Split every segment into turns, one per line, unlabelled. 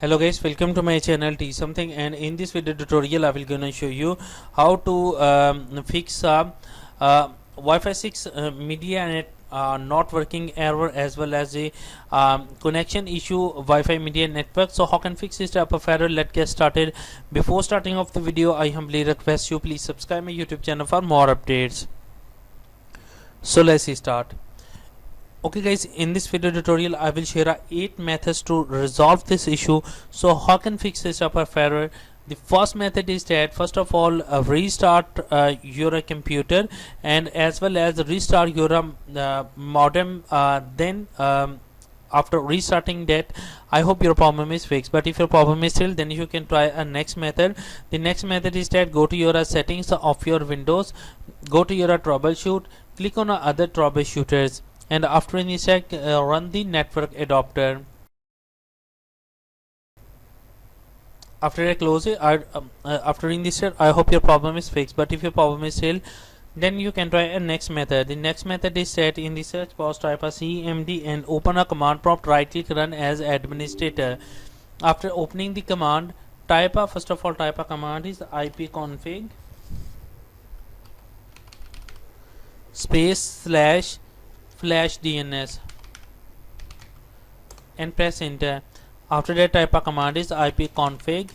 Hello guys, welcome to my channel T something, and in this video tutorial I will gonna show you how to fix Wi-Fi 6 Mediatek not working error, as well as the connection issue Wi-Fi media network. So how can fix this type of error? Let's get started. Before starting off the video, I humbly request you please subscribe my YouTube channel for more updates. So let's start. Okay guys, in this video tutorial I will share 8 methods to resolve this issue. So how can fix this type of error? The first method is that first of all restart your computer, and as well as restart your modem. Then after restarting that, I hope your problem is fixed. But if your problem is still, then you can try a next method. The next method is that go to your settings of your Windows, go to your troubleshoot, click on other troubleshooters, and after initiate run the network adapter. After I close it, after initiate, I hope your problem is fixed. But if your problem is still, then you can try a next method. The next method is set in the search box, type a cmd and open a command prompt, right click, run as administrator. After opening the command, first of all type a command is ipconfig space /flash DNS and press enter. After that, type a command is ipconfig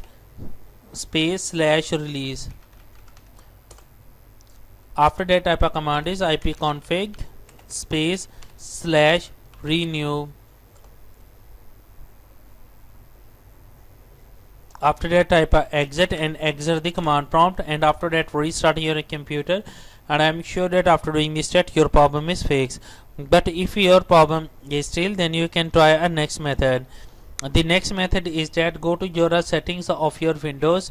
space /release. After that, type a command is ipconfig space /renew. After that, type a exit and exit the command prompt, and after that restart your computer, and I am sure that after doing this step your problem is fixed. But if your problem is still, then you can try a next method. The next method is that go to your settings of your Windows,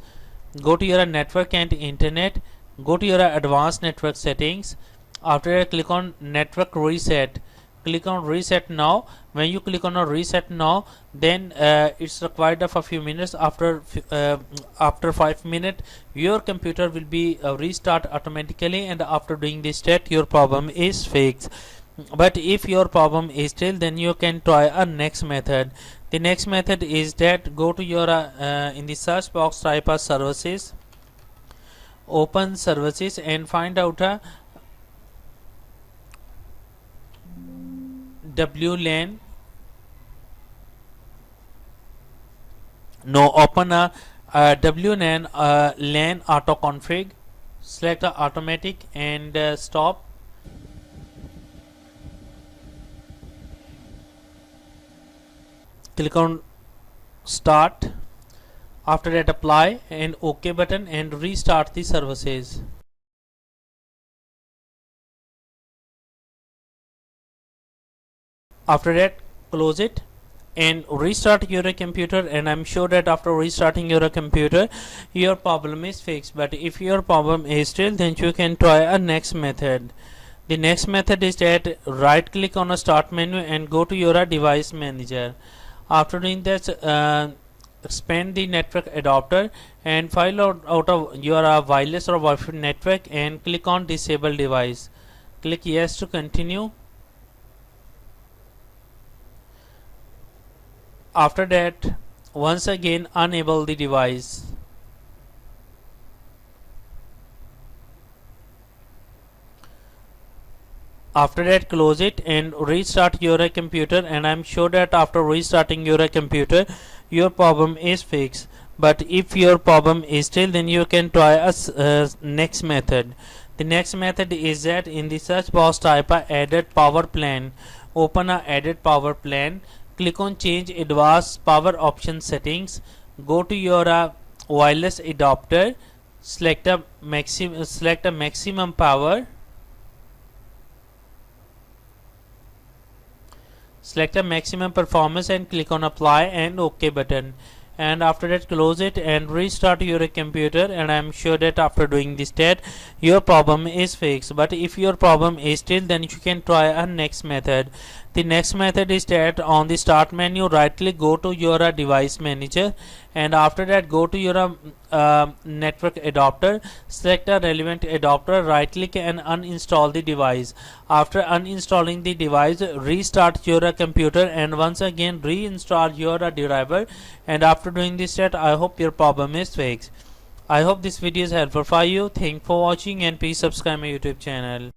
go to your network and internet, go to your advanced network settings. After that, click on network reset, click on reset now. When you click on a reset now, then it's required of a few minutes. After 5 minutes your computer will be restart automatically, and after doing this step your problem is fixed. But if your problem is still, then you can try a next method. The next method is that go to your in the search box, type a services, open services, and find out a WLAN. No, open a WLAN LAN auto config, select automatic and stop. Click on start. After that, apply and OK button and restart the services. After that, close it and restart your computer, and I'm sure that after restarting your computer your problem is fixed. But if your problem is still, then you can try a next method. The next method is that right click on a start menu and go to your device manager. After doing that, expand the network adapter and file out of your wireless or Wi-Fi network and click on disable device. Click yes to continue. After that, once again enable the device. After that, close it and restart your computer, and I'm sure that after restarting your computer your problem is fixed. But if your problem is still, then you can try a next method. The next method is that in the search box, type a added power plan, open a added power plan, click on change advanced power option settings, go to your wireless adapter, select a maximum power, select a maximum performance and click on apply and OK button. And after that, close it and restart your computer, and I am sure that after doing this step your problem is fixed. But if your problem is still, then you can try a next method. The next method is that on the start menu, right click, go to your device manager, and after that go to your network adapter, select a relevant adapter, right click and uninstall the device. After uninstalling the device, restart your computer and once again reinstall your driver, and after doing this step, I hope your problem is fixed. I hope this video is helpful for you. Thanks for watching and please subscribe my YouTube channel.